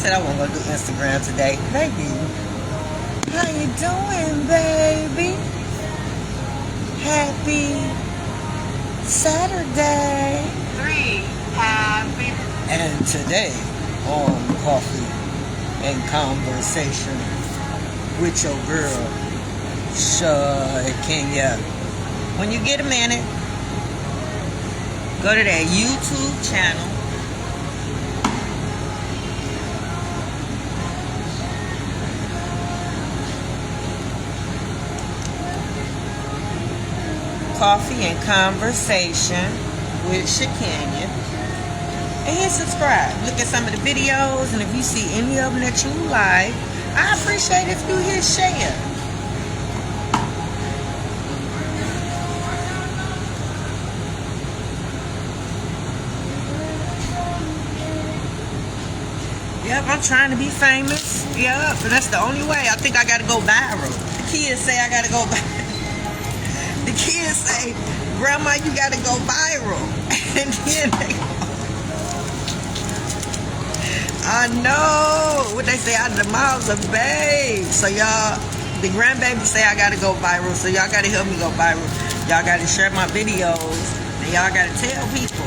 said I wasn't gonna do Instagram today. Baby, how you doing, baby? Happy Saturday. 3 happy. And today on Coffee and Conversation with your girl, Shakenya. When you get a minute, go to that YouTube channel. Coffee and Conversation with Shakenya. And hit subscribe. Look at some of the videos, and if you see any of them that you like, I appreciate if you hit share. Yep, I'm trying to be famous. Yep, but that's the only way. I think I gotta go viral. The kids say I gotta go viral. The kids say, Grandma, you gotta go viral. And then they go. I know. What they say out of the mouths of babes. So y'all, the grandbabies say I gotta go viral. So y'all gotta help me go viral. Y'all gotta share my videos. And y'all gotta tell people.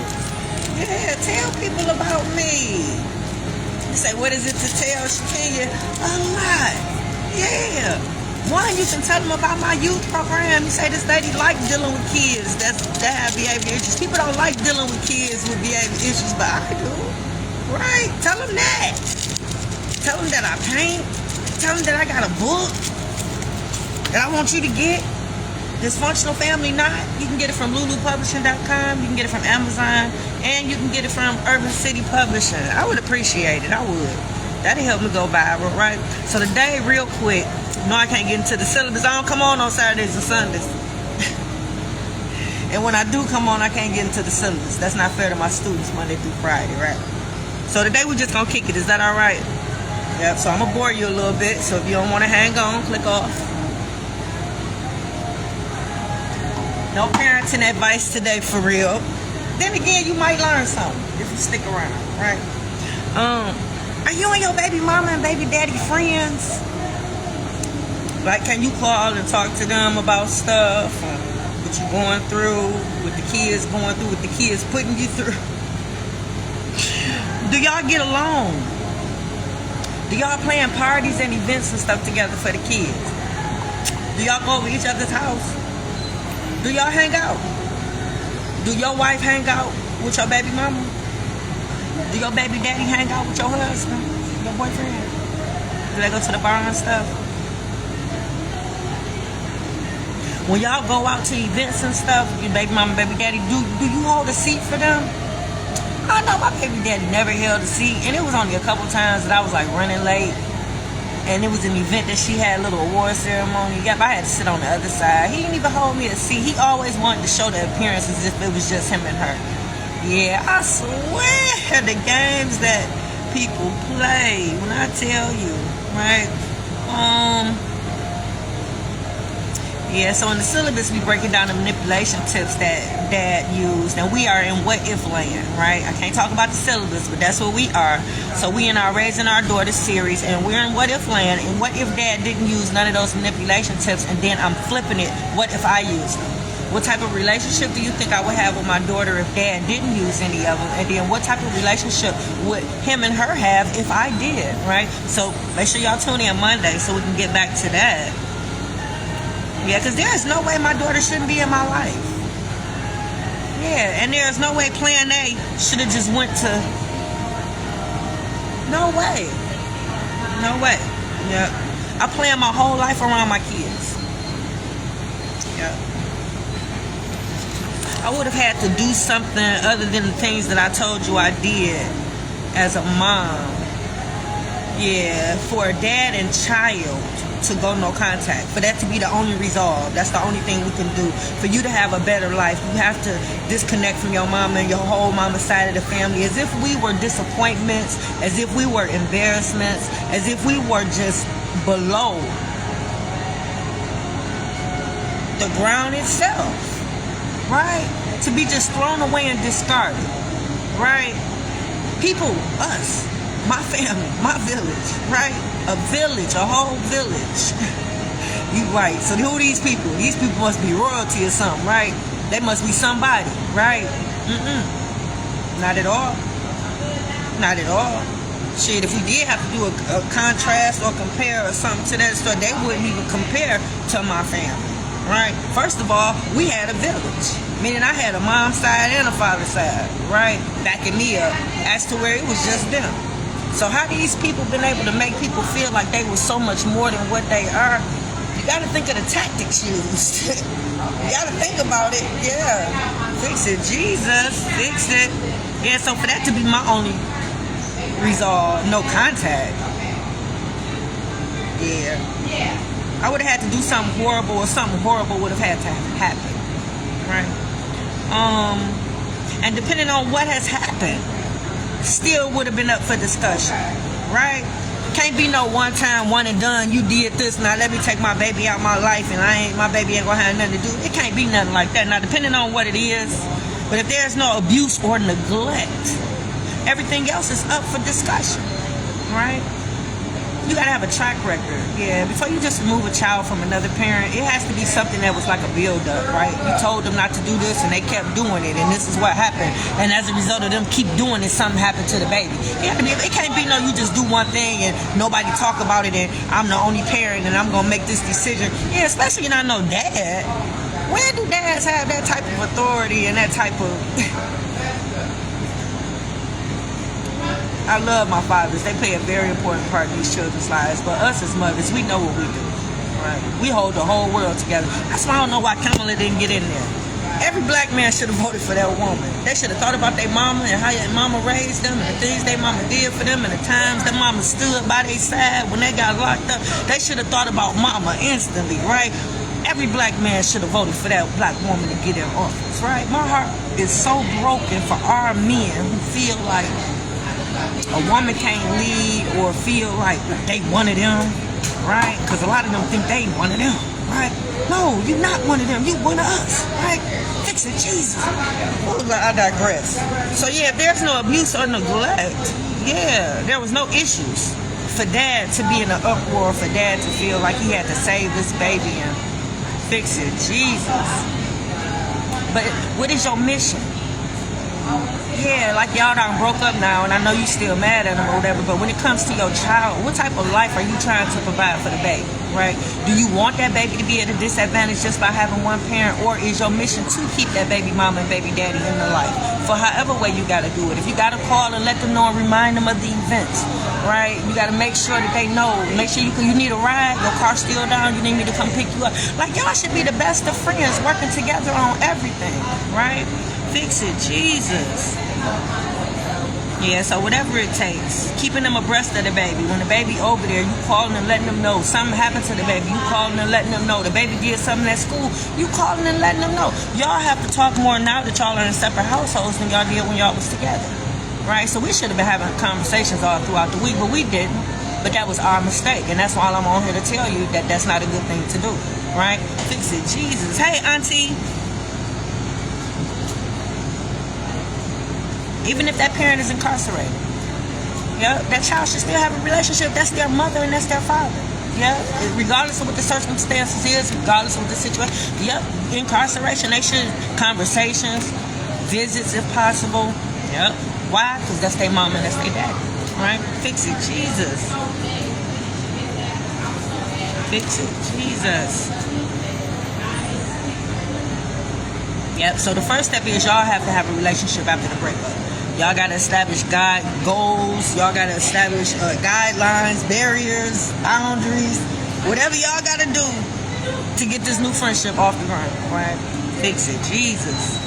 Yeah, tell people about me. You say, what is it to tell Shakenya? A lot. Yeah. One, you can tell them about my youth program. You say this lady like dealing with kids that have behavior issues. People don't like dealing with kids with behavior issues, but I do. Right? Tell them that. Tell them that I paint. Tell them that I got a book that I want you to get. Dysfunctional Family Knot. You can get it from lulupublishing.com. You can get it from Amazon. And you can get it from Urban City Publishing. I would appreciate it. I would. That'd help me go viral, right? So today, real quick, no, I can't get into the syllabus. I don't come on Saturdays and Sundays. And when I do come on, I can't get into the syllabus. That's not fair to my students Monday through Friday, right? So today we're just gonna kick it. Is that all right? Yep, so I'm gonna bore you a little bit. So if you don't wanna hang on, click off. No parenting advice today, for real. Then again, you might learn something if you stick around, right? Are you and your baby mama and baby daddy friends? Like, can you call and talk to them about stuff? What you going through, what the kids going through, what the kids putting you through? Do y'all get along? Do y'all plan parties and events and stuff together for the kids? Do y'all go over each other's house? Do y'all hang out? Do your wife hang out with your baby mama? Do your baby daddy hang out with your husband, your boyfriend? Do they go to the bar and stuff? When y'all go out to events and stuff, your baby mama, baby daddy, do you hold a seat for them? I know my baby daddy never held a seat, and it was only a couple times that I was like running late, and it was an event that she had a little award ceremony. Yep, I had to sit on the other side. He didn't even hold me a seat. He always wanted to show the appearance as if it was just him and her. Yeah, I swear the games that people play, when I tell you, right? Yeah, so in the syllabus, we breaking down the manipulation tips that Dad used, and we are in what if land, right? I can't talk about the syllabus, but that's what we are. So we in our Raising Our Daughters series, and we're in what if land, and what if Dad didn't use none of those manipulation tips, and then I'm flipping it, what if I used them? What type of relationship do you think I would have with my daughter if Dad didn't use any of them? And then what type of relationship would him and her have if I did, right? So make sure y'all tune in Monday so we can get back to that. Yeah, because there's no way my daughter shouldn't be in my life. Yeah, and there's no way Plan A should have just went to... No way. No way. Yeah. I plan my whole life around my kids. Yeah. I would have had to do something other than the things that I told you I did as a mom. Yeah, for a dad and child to go no contact. For that to be the only resolve. That's the only thing we can do. For you to have a better life, you have to disconnect from your mama and your whole mama side of the family. As if we were disappointments, as if we were embarrassments, as if we were just below the ground itself. Right? To be just thrown away and discarded. Right? People, us, my family, my village, right? A village, a whole village. You right. So who are these people? These people must be royalty or something, right? They must be somebody, right? Not at all. Not at all. Shit, if we did have to do a contrast or compare or something to that stuff, they wouldn't even compare to my family, right? First of all, we had a village, meaning I had a mom's side and a father's side, right? Backing me up as to where it was just them. So how these people been able to make people feel like they were so much more than what they are? You gotta think of the tactics used. You gotta think about it. Yeah. Fix it. Jesus. Fix it. Yeah, so for that to be my only resolve, no contact. Yeah. I would have had to do something horrible, or something horrible would have had to happen. Right? And depending on what has happened, still would have been up for discussion. Right? Can't be no one time, one and done, you did this, now let me take my baby out my life and my baby ain't gonna have nothing to do. It can't be nothing like that. Now, depending on what it is, but if there's no abuse or neglect, everything else is up for discussion, right? You gotta have a track record. Yeah, before you just remove a child from another parent, it has to be something that was like a build-up, right? You told them not to do this and they kept doing it, and this is what happened. And as a result of them keep doing it, something happened to the baby. It can't be no you just do one thing and nobody talk about it and I'm the only parent and I'm gonna make this decision. Yeah, especially not no dad. When do dads have that type of authority and that type of... I love my fathers. They play a very important part in these children's lives. But us as mothers, we know what we do. Right? We hold the whole world together. That's why I don't know why Kamala didn't get in there. Every black man should have voted for that woman. They should have thought about their mama and how their mama raised them and the things their mama did for them and the times their mama stood by their side when they got locked up. They should have thought about mama instantly, right? Every black man should have voted for that black woman to get in office, right? My heart is so broken for our men who feel like a woman can't lead or feel like they one of them, right? Because a lot of them think they one of them, right? No, you're not one of them. You one of us, right? Fix it, Jesus. I digress. So yeah, if there's no abuse or neglect, yeah, there was no issues for dad to be in an uproar, for dad to feel like he had to save this baby and fix it, Jesus. But what is your mission? Yeah, like y'all done broke up now, and I know you still mad at him or whatever, but when it comes to your child, what type of life are you trying to provide for the baby, right? Do you want that baby to be at a disadvantage just by having one parent, or is your mission to keep that baby mama and baby daddy in the life for however way you got to do it? If you got to call and let them know and remind them of the events, right? You got to make sure that they know. Make sure you need a ride, your car's still down, you need me to come pick you up. Like, y'all should be the best of friends working together on everything, right? Fix it, Jesus. Yeah, so whatever it takes, keeping them abreast of the baby. When the baby over there, you calling and letting them know something happened to the baby. You calling and letting them know the baby did something at school. You calling and letting them know. Y'all have to talk more now that y'all are in separate households than y'all did when y'all was together, right? So we should have been having conversations all throughout the week, but we didn't. But that was our mistake, and that's why I'm on here to tell you that that's not a good thing to do, right? Fix it, Jesus. Hey, auntie. Even if that parent is incarcerated, yeah, that child should still have a relationship. That's their mother and that's their father. Yeah, regardless of what the circumstances is, regardless of what the situation. Yep, incarceration. They should conversations, visits if possible. Yep. Why? Because that's their mom and that's their daddy. Right? Fix it, Jesus. Fix it, Jesus. Yep. So the first step is y'all have to have a relationship after the breakup. Y'all got to establish goals. Y'all got to establish guidelines, barriers, boundaries, whatever y'all got to do to get this new friendship off the ground, right? Fix it, Jesus.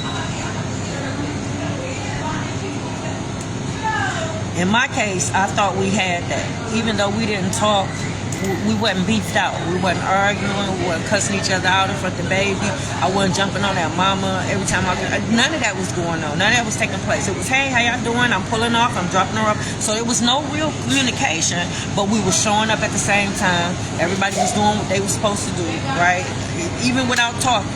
In my case, I thought we had that. Even though we didn't talk, we wasn't beefed out. We wasn't arguing. We wasn't cussing each other out in front of the baby. I wasn't jumping on that mama every time none of that was going on. None of that was taking place. It was, hey, how y'all doing? I'm pulling off. I'm dropping her off. So there was no real communication, but we were showing up at the same time. Everybody was doing what they were supposed to do, right? Even without talking.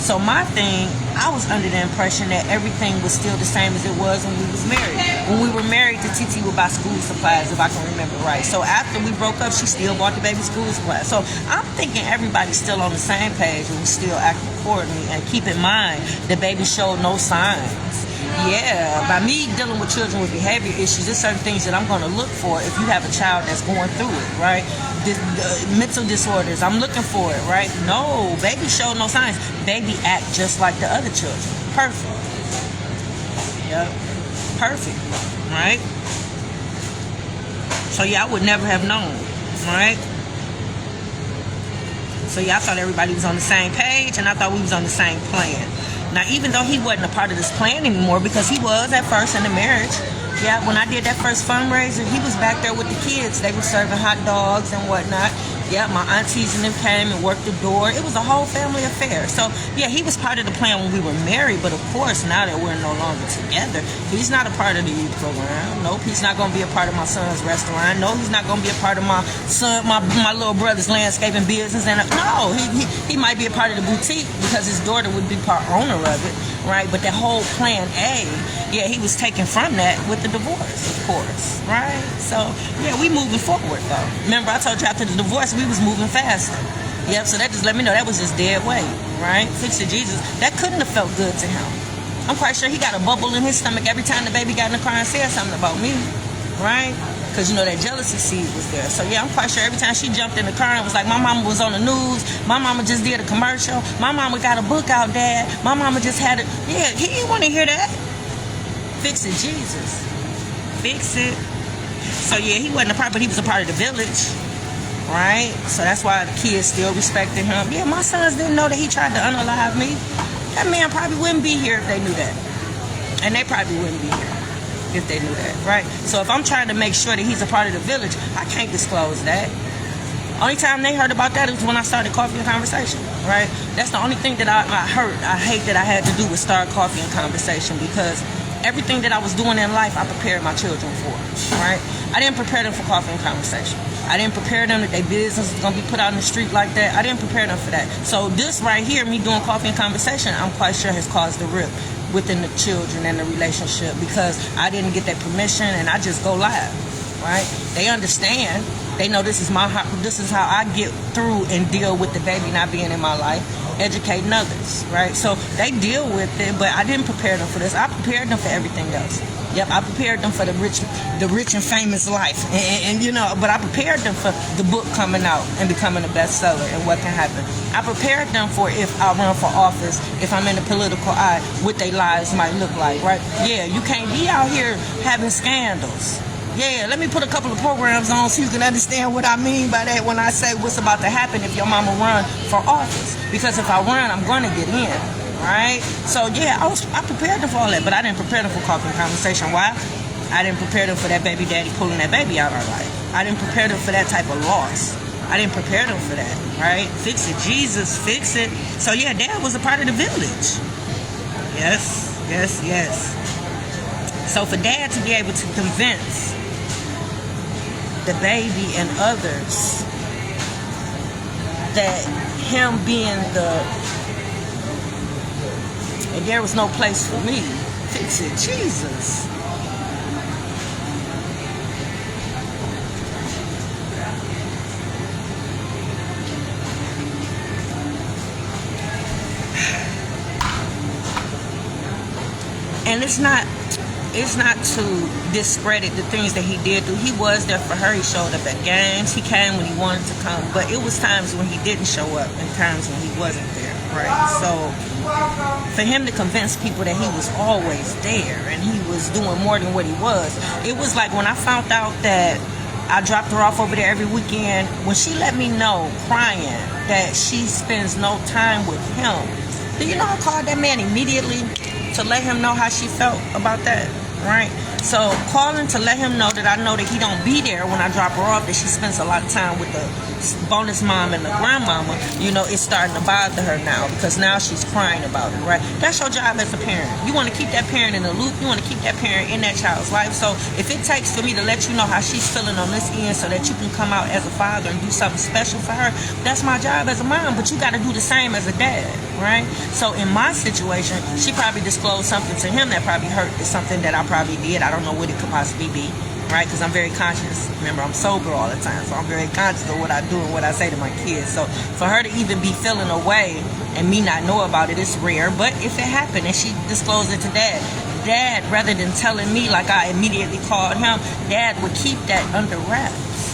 So my thing, I was under the impression that everything was still the same as it was when we was married. When we were married, the TT would buy school supplies, if I can remember right. So after we broke up, she still bought the baby school supplies. So I'm thinking everybody's still on the same page and we still acting accordingly. And keep in mind, the baby showed no signs. Yeah, by me dealing with children with behavior issues, there's certain things that I'm going to look for if you have a child that's going through it, right? The mental disorders, I'm looking for it, right? No, baby showed no signs. Baby act just like the other children. Perfect. Yep. Perfect, right? So yeah, I would never have known, right? So yeah, I thought everybody was on the same page and I thought we was on the same plan. Now, even though he wasn't a part of this plan anymore, because he was at first in the marriage. Yeah, when I did that first fundraiser, he was back there with the kids. They were serving hot dogs and whatnot. Yeah, my aunties and them came and worked the door. It was a whole family affair. So, yeah, he was part of the plan when we were married. But, of course, now that we're no longer together, he's not a part of the youth program. Nope, he's not going to be a part of my son's restaurant. No, he's not going to be a part of my little brother's landscaping business. And no, he might be a part of the boutique because his daughter would be part owner of it, right? But that whole plan A, yeah, he was taken from that with the divorce, of course, right? So, yeah, we moving forward, though. Remember, I told you after the divorce, we was moving faster. Yep, so that just let me know that was just dead weight, right? Fix it, Jesus. That couldn't have felt good to him. I'm quite sure he got a bubble in his stomach every time the baby got in the car and said something about me, right? Because, you know, that jealousy seed was there. So, yeah, I'm quite sure every time she jumped in the car and was like, my mama was on the news. My mama just did a commercial. My mama got a book out, Dad. My mama just had it. Yeah, he didn't want to hear that. Fix it, Jesus. Fix it. So, yeah, he wasn't a part, but he was a part of the village, right? So that's why the kids still respected him. Yeah, my sons didn't know that he tried to unalive me. That man probably wouldn't be here if they knew that. And they probably wouldn't be here if they knew that, right? So if I'm trying to make sure that he's a part of the village, I can't disclose that. Only time they heard about that was when I started Coffee and Conversation, right? That's the only thing that I hate that I had to do with start Coffee and Conversation, because everything that I was doing in life, I prepared my children for, right? I didn't prepare them for Coffee and Conversation. I didn't prepare them that their business was going to be put out in the street like that. I didn't prepare them for that. So this right here, me doing Coffee and Conversation, I'm quite sure has caused a rip within the children and the relationship, because I didn't get that permission and I just go live, right? They understand. They know this is how I get through and deal with the baby not being in my life, educating others, right? So they deal with it, but I didn't prepare them for this. I prepared them for everything else. Yep, I prepared them for the rich and famous life, and you know, but I prepared them for the book coming out and becoming a bestseller and what can happen. I prepared them for if I run for office, if I'm in the political eye, what their lives might look like, right? Yeah, you can't be out here having scandals. Yeah, let me put a couple of programs on so you can understand what I mean by that when I say what's about to happen if your mama run for office. Because if I run, I'm going to get in, right? So, yeah, I prepared them for all that, but I didn't prepare them for Coffee and Conversation. Why? I didn't prepare them for that baby daddy pulling that baby out of our life. I didn't prepare them for that type of loss. I didn't prepare them for that, right? Fix it, Jesus, fix it. So, yeah, Dad was a part of the village. Yes, yes, yes. So, for Dad to be able to convince the baby and others that him being and there was no place for me. Fix it, Jesus. And it's not to discredit the things that he did do. He was there for her. He showed up at games. He came when he wanted to come. But it was times when he didn't show up and times when he wasn't there, right? So for him to convince people that he was always there and he was doing more than what he was, it was like when I found out that I dropped her off over there every weekend, when she let me know, crying, that she spends no time with him. Do you know I called that man immediately to let him know how she felt about that? right? So calling to let him know that I know that he don't be there when I drop her off, that she spends a lot of time with the bonus mom and the grandmama, it's starting to bother her now, because now she's crying about it, right? That's your job as a parent. You want to keep that parent in the loop. You want to keep that parent in that child's life. So if it takes for me to let you know how she's feeling on this end so that you can come out as a father and do something special for her, that's my job as a mom. But you got to do the same as a dad, right? So in my situation, she probably disclosed something to him that probably hurt. It's something that I probably did. I don't know what it could possibly be, right? Because I'm very conscious. Remember, I'm sober all the time, so I'm very conscious of what I do and what I say to my kids. So for her to even be feeling away and me not know about it, it's rare. But if it happened and she disclosed it to Dad, rather than telling me like I immediately called him, Dad would keep that under wraps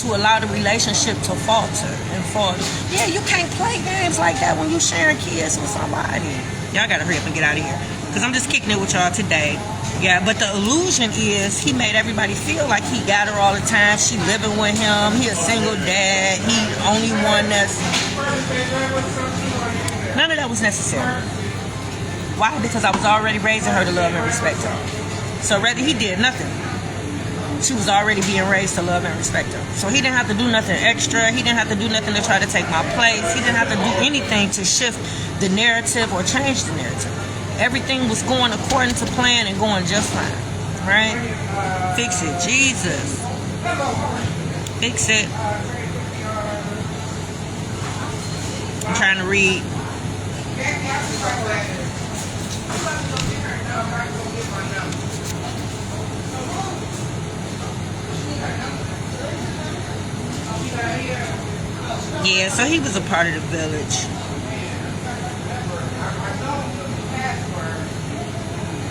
to allow the relationship to falter and fall. Yeah, you can't play games like that when you sharing kids with somebody. Y'all gotta hurry up and get out of here, because I'm just kicking it with y'all today. Yeah, but the illusion is he made everybody feel like he got her all the time. She living with him. He a single dad. He only one that's... None of that was necessary. Why? Because I was already raising her to love and respect her. So whether he did nothing, she was already being raised to love and respect her. So he didn't have to do nothing extra. He didn't have to do nothing to try to take my place. He didn't have to do anything to shift the narrative or change the narrative. Everything was going according to plan and going just fine, right? Fix it, Jesus. Fix it. I'm trying to read. Yeah, so he was a part of the village.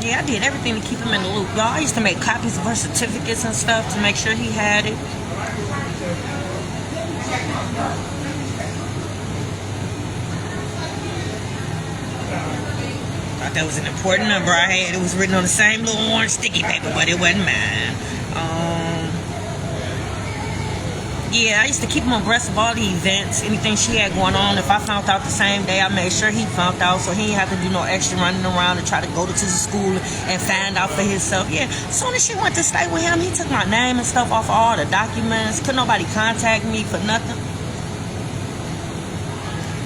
Yeah, I did everything to keep him in the loop. Y'all, I used to make copies of her certificates and stuff to make sure he had it. Thought that was an important number I had. It was written on the same little orange sticky paper, but it wasn't mine. Yeah, I used to keep him abreast of all the events, anything she had going on. If I found out the same day, I made sure he found out, so he didn't have to do no extra running around and try to go to the school and find out for himself. Yeah, as soon as she went to stay with him, he took my name and stuff off of all the documents. Couldn't nobody contact me for nothing.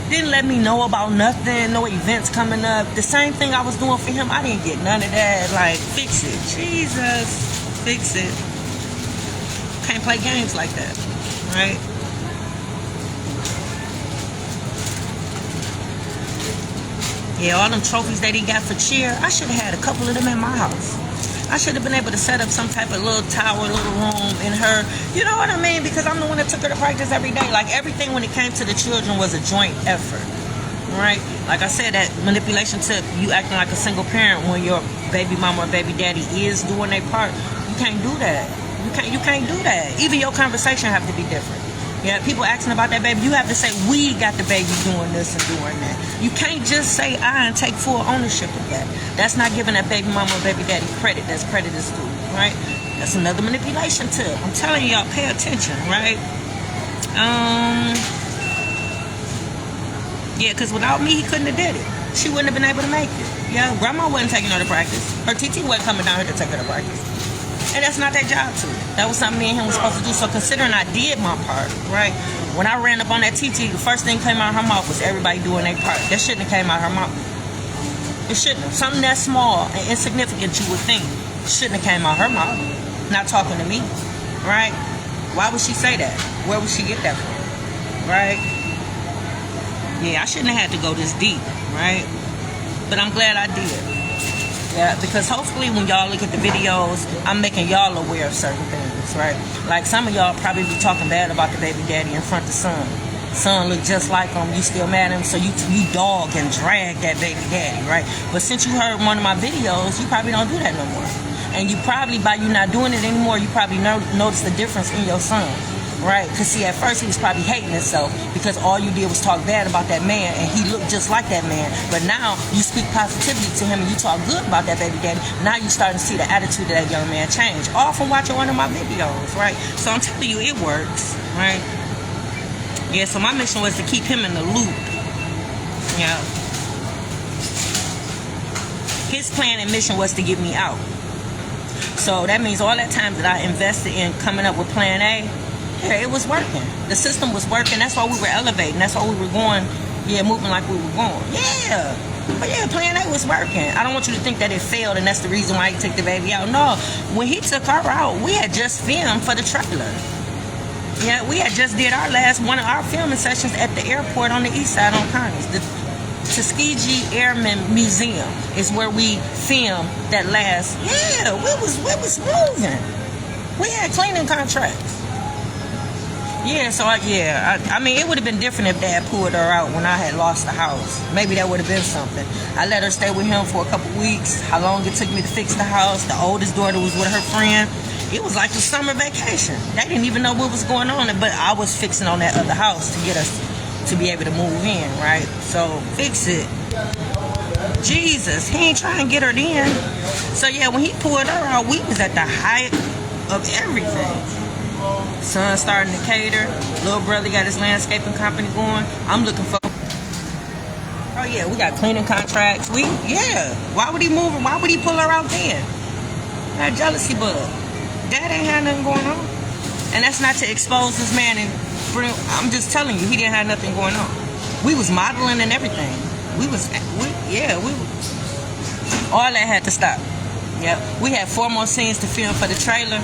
Didn't let me know about nothing, no events coming up. The same thing I was doing for him, I didn't get none of that. Like, fix it. Jesus, fix it. Can't play games like that. Right? Yeah, all them trophies that he got for cheer, I should have had a couple of them in my house. I should have been able to set up some type of little tower, little room in her. You know what I mean? Because I'm the one that took her to practice every day. Like, everything when it came to the children was a joint effort. Right? Like I said, that manipulation tip, you acting like a single parent when your baby mama or baby daddy is doing their part. You can't do that. You can't do that. Even your conversation have to be different. Yeah, people asking about that baby, you have to say, we got the baby doing this and doing that. You can't just say I and take full ownership of that. That's not giving that baby mama or baby daddy credit. That's credit is due, right? That's another manipulation tip. I'm telling y'all, pay attention, right? Yeah, because without me, he couldn't have did it. She wouldn't have been able to make it. Yeah, grandma wasn't taking her to practice. Her TT wasn't coming down here to take her to practice. And that's not their job too. That was something me and him was supposed to do. So considering I did my part, right? When I ran up on that TT, the first thing came out of her mouth was everybody doing their part. That shouldn't have came out of her mouth. It shouldn't have. Something that small and insignificant, you would think, shouldn't have came out of her mouth. Not talking to me, right? Why would she say that? Where would she get that from, right? Yeah, I shouldn't have had to go this deep, right? But I'm glad I did. Yeah, because hopefully when y'all look at the videos, I'm making y'all aware of certain things, right? Like some of y'all probably be talking bad about the baby daddy in front of son. Son look just like him, you still mad at him, so you dog and drag that baby daddy, right? But since you heard one of my videos, you probably don't do that no more. And you probably, by you not doing it anymore, you probably notice the difference in your son. Right? Because see, at first he was probably hating himself because all you did was talk bad about that man and he looked just like that man. But now you speak positivity to him and you talk good about that baby daddy. Now you starting to see the attitude of that young man change. All from watching one of my videos, right? So I'm telling you, it works, right? Yeah, so my mission was to keep him in the loop. Yeah. His plan and mission was to get me out. So that means all that time that I invested in coming up with plan A, yeah, it was working. The system was working. That's why we were elevating. That's why we were going, moving like we were going. Yeah. But yeah, plan A was working. I don't want you to think that it failed and that's the reason why he took the baby out. No, when he took her out, we had just filmed for the trailer. Yeah, we had just did one of our filming sessions at the airport on the east side on Congress. The Tuskegee Airmen Museum is where we filmed that last. Yeah, we was moving. We had cleaning contracts. Yeah, so I mean, it would have been different if Dad pulled her out when I had lost the house. Maybe that would have been something. I let her stay with him for a couple weeks. How long it took me to fix the house. The oldest daughter was with her friend. It was like the summer vacation. They didn't even know what was going on, but I was fixing on that other house to get us to be able to move in, right? So fix it. Jesus, he ain't trying to get her in. So yeah, when he pulled her out, we was at the height of everything. Son starting to cater. Little brother got his landscaping company going. I'm looking for. Oh yeah, we got cleaning contracts. Why would he move her? Why would he pull her out then? That jealousy bug. Dad ain't had nothing going on. And that's not to expose this man and bring. I'm just telling you, he didn't have nothing going on. We was modeling and everything. All that had to stop. Yep. We had 4 more scenes to film for the trailer.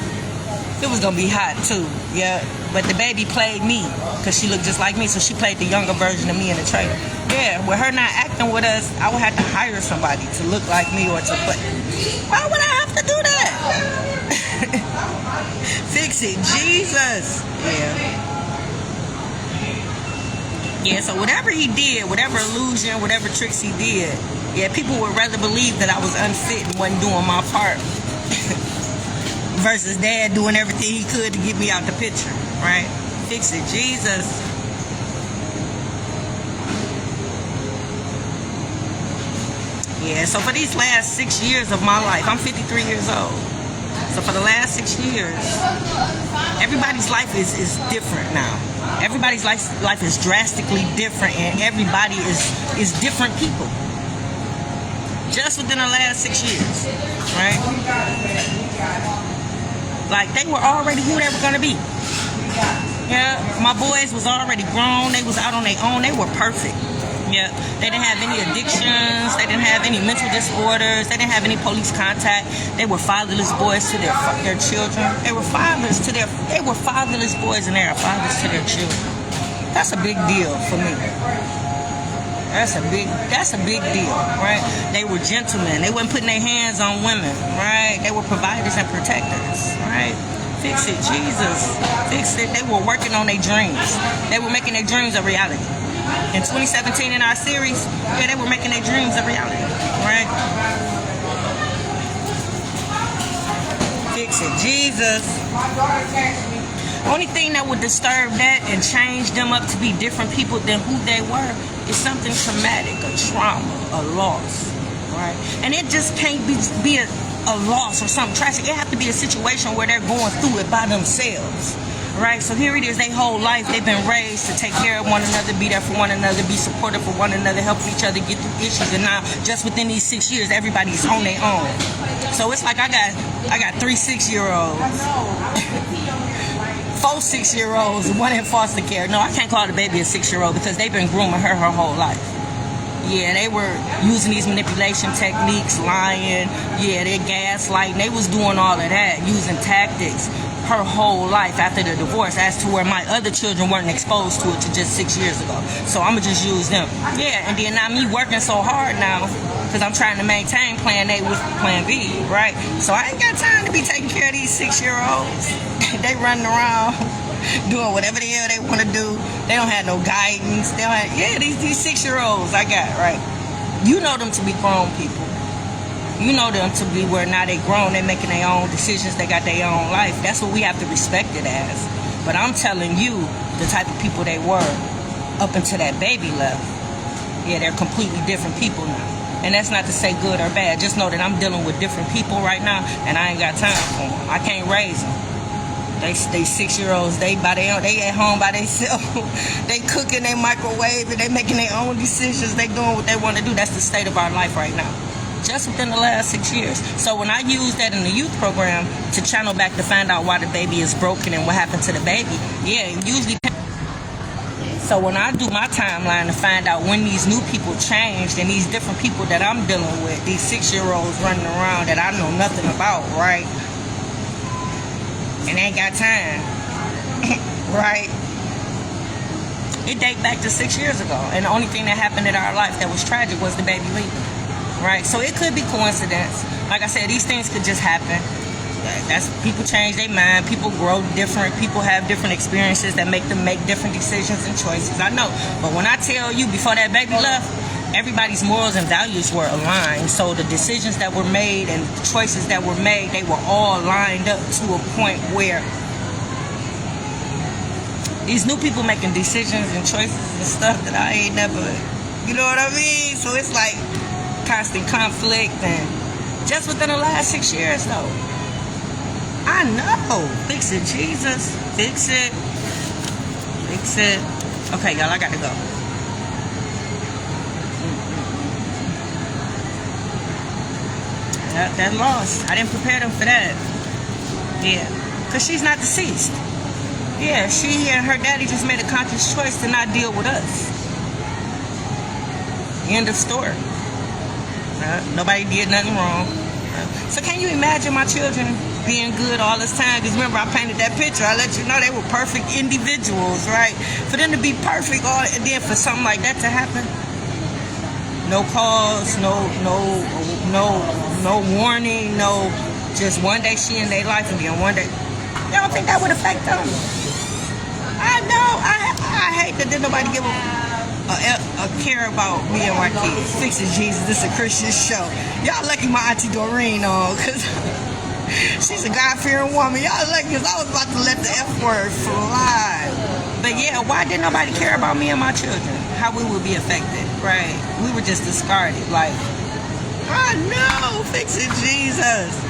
It was gonna be hot too, yeah. But the baby played me because she looked just like me, so she played the younger version of me in the trailer. Yeah, with her not acting with us, I would have to hire somebody to look like me or to play. Why would I have to do that? Fix it, Jesus. Yeah, so whatever he did, whatever illusion, whatever tricks he did, people would rather believe that I was unfit and wasn't doing my part. Versus Dad doing everything he could to get me out the picture, right? Fix it, Jesus. Yeah, so for these last 6 years of my life, I'm 53 years old. So for the last 6 years, everybody's life is different now. Everybody's life is drastically different, and everybody is different people. Just within the last 6 years, right? Like, they were already who they were going to be. Yeah, my boys was already grown. They was out on their own. They were perfect. Yeah, they didn't have any addictions. They didn't have any mental disorders. They didn't have any police contact. They were fatherless boys to their children. They were fatherless boys, and they are fathers to their children. That's a big deal for me. That's a big deal, right? They were gentlemen. They weren't putting their hands on women, right? They were providers and protectors, right? Fix it, Jesus. Fix it. They were working on their dreams. They were making their dreams a reality. In 2017 in our series, they were making their dreams a reality, right? Fix it, Jesus. Only thing that would disturb that and change them up to be different people than who they were is something traumatic, a trauma, a loss, right? And it just can't be a loss or something tragic. It have to be a situation where they're going through it by themselves, right? So here it is, their whole life, they've been raised to take care of one another, be there for one another, be supportive for one another, help each other get through issues. And now, just within these 6 years, everybody's on their own. So it's like I got 3 6-year-olds. 4 6-year-olds, one in foster care. No, I can't call the baby a 6-year-old because they've been grooming her whole life. Yeah, they were using these manipulation techniques, lying. Yeah, they're gaslighting. They was doing all of that, using tactics her whole life after the divorce, as to where my other children weren't exposed to it to just 6 years ago. So I'm going to just use them. Yeah, and then now me working so hard now because I'm trying to maintain plan A with plan B, right? So I ain't got time to be taking care of these 6-year-olds. They running around doing whatever the hell they want to do. They don't have no guidance. They don't have, these 6-year-olds I got, right? You know them to be grown people. You know them to be where now they grown, they making their own decisions, they got their own life. That's what we have to respect it as. But I'm telling you, the type of people they were up until that baby left, they're completely different people now. And that's not to say good or bad. Just know that I'm dealing with different people right now, and I ain't got time for them. I can't raise them. They 6-year-olds. They at home by themselves. They cooking, they microwave, and they making their own decisions. They doing what they want to do. That's the state of our life right now. just within the last 6 years. So when I use that in the youth program to channel back to find out why the baby is broken and what happened to the baby, yeah, it usually. So when I do my timeline to find out when these new people changed and these different people that I'm dealing with, these 6-year-olds running around that I know nothing about, right? And ain't got time, right? It dates back to 6 years ago. And the only thing that happened in our life that was tragic was the baby leaving. Right? So it could be coincidence. Like I said, these things could just happen. That's people change their mind. People grow different. People have different experiences that make them make different decisions and choices. I know. But when I tell you before that baby left, everybody's morals and values were aligned. So the decisions that were made and the choices that were made, they were all lined up to a point where these new people making decisions and choices and stuff that I ain't never, you know what I mean? So it's like constant conflict, and just within the last 6 years though. I know. Fix it, Jesus. Fix it. Fix it. Okay, y'all, I got to go. That loss. I didn't prepare them for that. Yeah. Because she's not deceased. Yeah, she and her daddy just made a conscious choice to not deal with us. End of story. Nobody did nothing wrong. So can you imagine my children being good all this time? Because remember, I painted that picture. I let you know they were perfect individuals, right? For them to be perfect, and then for something like that to happen, no cause, no warning, no. Just one day she in their life, and then one day. Y'all think that would affect them? I know. I hate that didn't nobody give a care about me and my kids. Fix it, Jesus. This is a Christian show. Y'all lucky my auntie Doreen on, because she's a God-fearing woman. Y'all lucky, because I was about to let the F word fly. But yeah, why didn't nobody care about me and my children? How we would be affected, right? We were just discarded. Like, I know. Fix it, Jesus.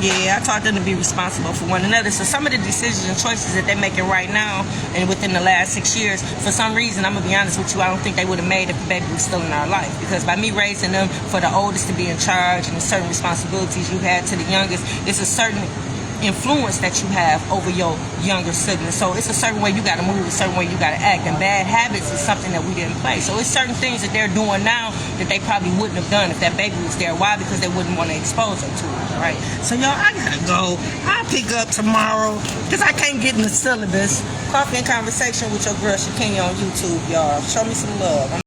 Yeah, I taught them to be responsible for one another. So some of the decisions and choices that they're making right now and within the last 6 years, for some reason, I'm going to be honest with you, I don't think they would have made if the baby was still in our life. Because by me raising them for the oldest to be in charge and the certain responsibilities you had to the youngest, it's a certain influence that you have over your younger siblings. So it's a certain way you got to move, a certain way you got to act. And bad habits is something that we didn't play. So it's certain things that they're doing now that they probably wouldn't have done if that baby was there. Why? Because they wouldn't want to expose them to it, right? So y'all, I gotta go. I'll pick up tomorrow because I can't get in the syllabus. Coffee and Conversation with your girl Shakenya on YouTube, y'all. Show me some love.